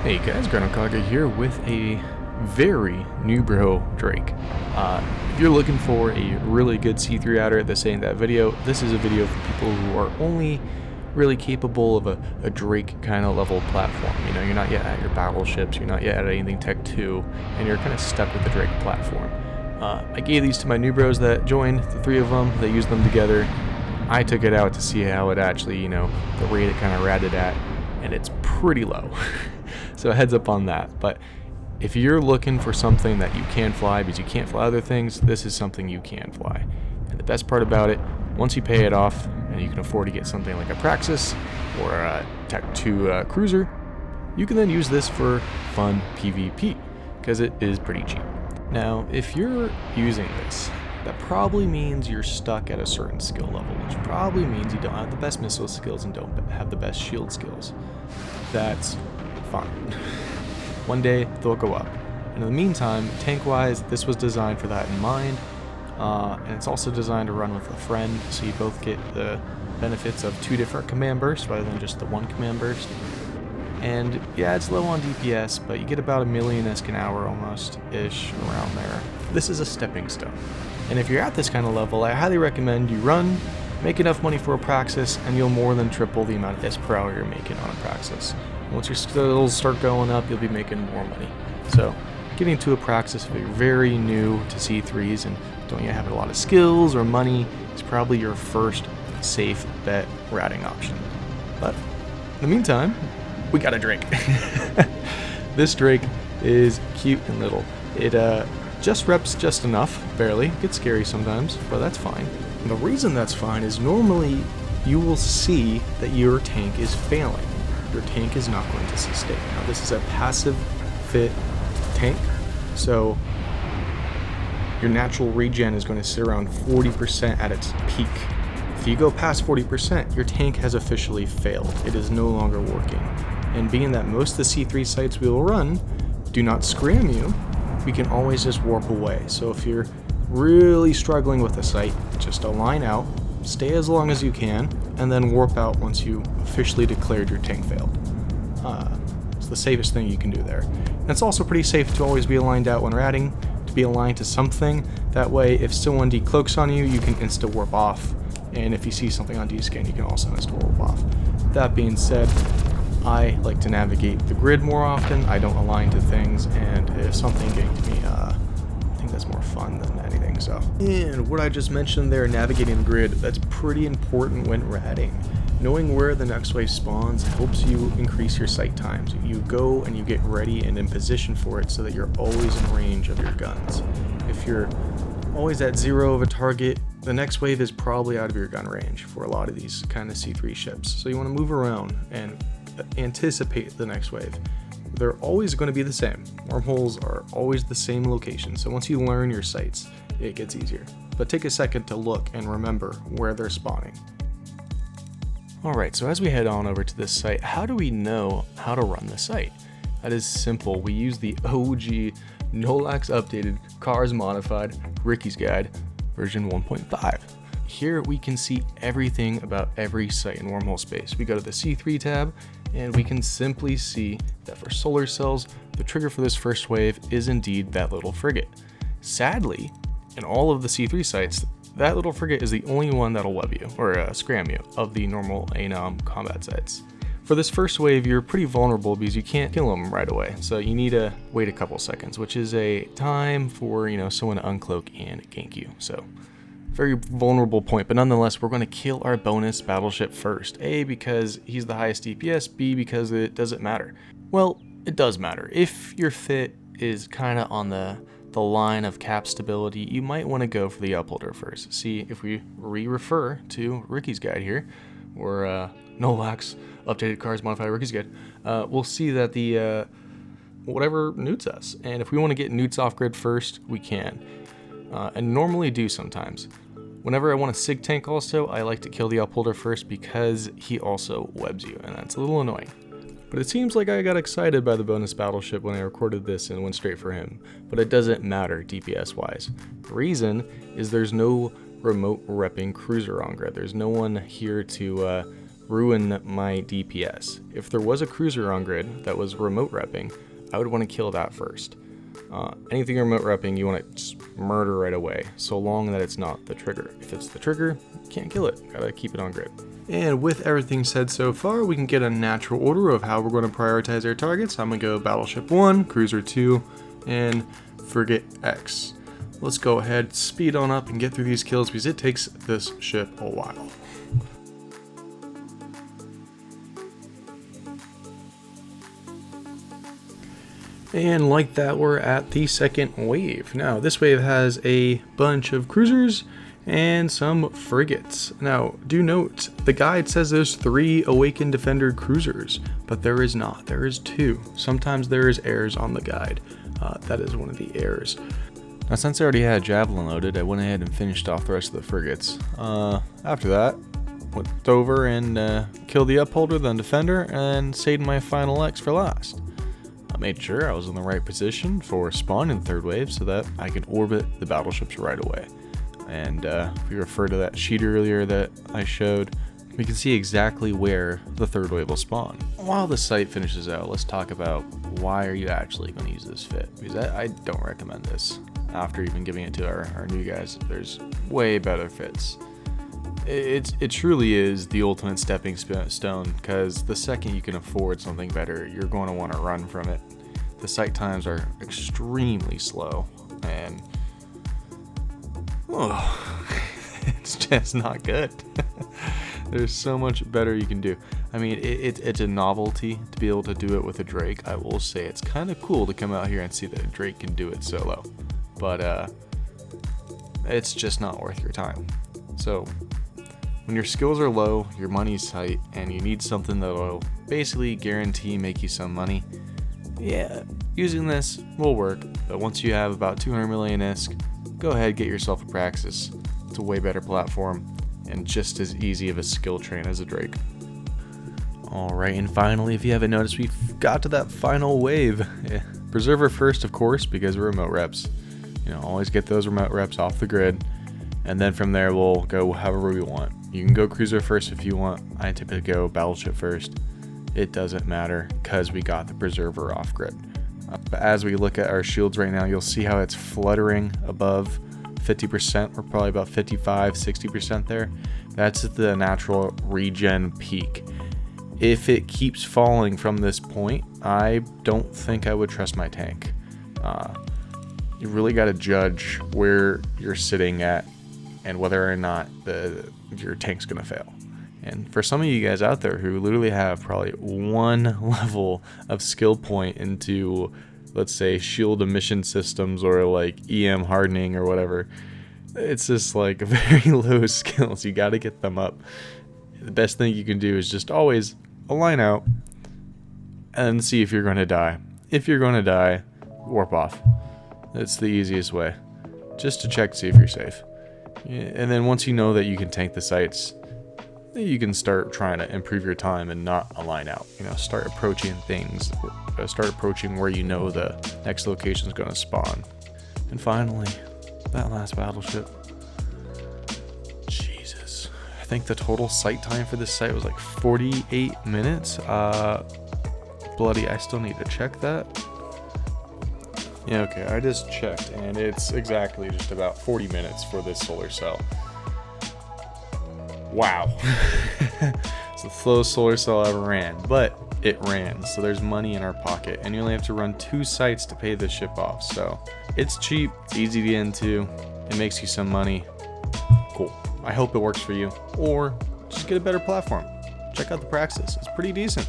Hey guys, Granokaga here with a very new bro Drake. If you're looking for a really good C3 adder, this ain't that video. This is a video for people who are only really capable of a Drake kind of level platform. You know, you're not yet at your battleships, you're not yet at anything Tech 2, and you're kind of stuck with the Drake platform. I gave these to my new bros that joined, the three of them. They used them together. I took it out to see how it actually, you know, the rate it kind of ratted at, and it's pretty low. So heads up on that. But if you're looking for something that you can fly because you can't fly other things, this is something you can fly. And the best part about it, once you pay it off and you can afford to get something like a Praxis or a Tech 2 cruiser, you can then use this for fun PvP because it is pretty cheap. Now, if you're using this, that probably means you're stuck at a certain skill level, which probably means you don't have the best missile skills and don't have the best shield skills. That's fine. One day they'll go up. And in the meantime, tank-wise, this was designed for that in mind, and it's also designed to run with a friend, so you both get the benefits of two different command bursts rather than just the one command burst. And yeah, it's low on DPS, but you get about 1 million ISK an hour almost-ish around there. This is a stepping stone. And if you're at this kind of level, I highly recommend you run, make enough money for a Praxis, and you'll more than triple the amount of ISK per hour you're making on a Praxis. Once your skills start going up, you'll be making more money. So, getting to a Praxis if you're very new to C3s and don't yet have a lot of skills or money is probably your first safe bet ratting option. But in the meantime, we got a Drake. This Drake is cute and little. It just reps just enough, barely. It gets scary sometimes, but that's fine. And the reason that's fine is normally you will see that your tank is failing. Your tank is not going to sustain. Now this is a passive fit tank, so your natural regen is going to sit around 40% at its peak. If you go past 40%, your tank has officially failed. It is no longer working. And being that most of the C3 sites we will run do not scram you, we can always just warp away. So if you're really struggling with a site, just align out, stay as long as you can, and then warp out once you officially declared your tank failed. It's the safest thing you can do there. And it's also pretty safe to always be aligned out when ratting, to be aligned to something. That way, if someone decloaks on you, you can insta warp off. And if you see something on D-scan, you can also insta warp off. That being said, I like to navigate the grid more often. I don't align to things, and if something ganked me, I think that's more fun than anything. So, and what I just mentioned there, navigating the grid, that's pretty important when ratting. Knowing where the next wave spawns helps you increase your sight times. You go and you get ready and in position for it so that you're always in range of your guns. If you're always at 0 of a target, the next wave is probably out of your gun range for a lot of these kind of C3 ships. So you want to move around and anticipate the next wave. They're always going to be the same. Wormholes are always the same location, so once you learn your sites, it gets easier. But take a second to look and remember where they're spawning. Alright, so as we head on over to this site, how do we know how to run the site? That is simple. We use the OG Nolax updated Cars Modified Ricky's Guide version 1.5. Here we can see everything about every site in Wormhole space. We go to the C3 tab, and we can simply see that for solar cells, the trigger for this first wave is indeed that little frigate. Sadly, in all of the C3 sites, that little frigate is the only one that'll web you, or scram you, of the normal ANOM combat sites. For this first wave, you're pretty vulnerable because you can't kill them right away, so you need to wait a couple seconds, which is a time for, you know, someone to uncloak and gank you. So, very vulnerable point, but nonetheless, we're going to kill our bonus battleship first. A, because he's the highest DPS, B, because it doesn't matter. Well, it does matter. If your fit is kind of on the line of cap stability, you might want to go for the upholder first. See, if we refer to Ricky's Guide here, or Nolax updated Cars Modified Ricky's Guide, we'll see that the whatever newts us. And if we want to get newts off grid first, we can. And normally do sometimes. Whenever I want a SIG tank also, I like to kill the upholder first because he also webs you, and that's a little annoying. But it seems like I got excited by the bonus battleship when I recorded this and went straight for him, but it doesn't matter DPS wise. The reason is there's no remote repping cruiser on grid. There's no one here to ruin my DPS. If there was a cruiser on grid that was remote repping, I would want to kill that first. Anything remote repping, you want to just murder right away, so long that it's not the trigger. If it's the trigger, you can't kill it. Gotta keep it on grid. And with everything said so far, we can get a natural order of how we're going to prioritize our targets. I'm going to go Battleship 1, Cruiser 2, and Frigate X. Let's go ahead, speed on up and get through these kills because it takes this ship a while. And like that, we're at the second wave. Now, this wave has a bunch of cruisers and some frigates. Now, do note, the guide says there's 3 Awakened Defender cruisers, but there is not. There is 2. Sometimes there is errors on the guide. That is one of the errors. Now, since I already had Javelin loaded, I went ahead and finished off the rest of the frigates. After that, went over and killed the Upholder, then Defender, and saved my final X for last. I made sure I was in the right position for spawn in third wave so that I could orbit the battleships right away. And if we refer to that sheet earlier that I showed, we can see exactly where the third wave will spawn. While the site finishes out, let's talk about why are you actually going to use this fit, because I don't recommend this. After even giving it to our new guys, there's way better fits. It truly is the ultimate stepping stone, because the second you can afford something better, you're going to want to run from it. The site times are extremely slow, and it's just not good. There's so much better you can do. I mean, it's a novelty to be able to do it with a Drake. I will say it's kind of cool to come out here and see that a Drake can do it solo, but it's just not worth your time. So when your skills are low, your money's tight, and you need something that will basically guarantee make you some money, yeah, using this will work. But once you have about 200 million ISK, go ahead, get yourself a Praxis. It's a way better platform and just as easy of a skill train as a Drake. Alright, and finally, if you haven't noticed, we've got to that final wave. Preserver first, of course, because we're remote reps. You know, always get those remote reps off the grid, and then from there we'll go however we want. You can go Cruiser first if you want. I typically go Battleship first. It doesn't matter because we got the Preserver off grid. But as we look at our shields right now, you'll see how it's fluttering above 50%. We're probably about 55-60% there. That's the natural regen peak. If it keeps falling from this point, I don't think I would trust my tank. You really got to judge where you're sitting at and whether or not your tank's gonna fail. And for some of you guys out there who literally have probably 1 level of skill point into, let's say, shield emission systems or like EM hardening or whatever, it's just like very low skills. You got to get them up. The best thing you can do is just always align out and see if you're going to die. If you're going to die, warp off. That's the easiest way, just to check to see if you're safe. And then once you know that you can tank the sites, you can start trying to improve your time and not align out. You know, start approaching things, start approaching where you know the next location is going to spawn. And finally, that last battleship. Jesus, I think the total site time for this site was like 48 minutes. Bloody, I still need to check that. Yeah, okay, I just checked, and it's exactly just about 40 minutes for this solar cell. Wow. It's the slowest solar cell I ever ran, but it ran, so there's money in our pocket, and you only have to run 2 sites to pay this ship off, so it's cheap, it's easy to get into, it makes you some money. Cool. I hope it works for you, or just get a better platform. Check out the Praxis, it's pretty decent.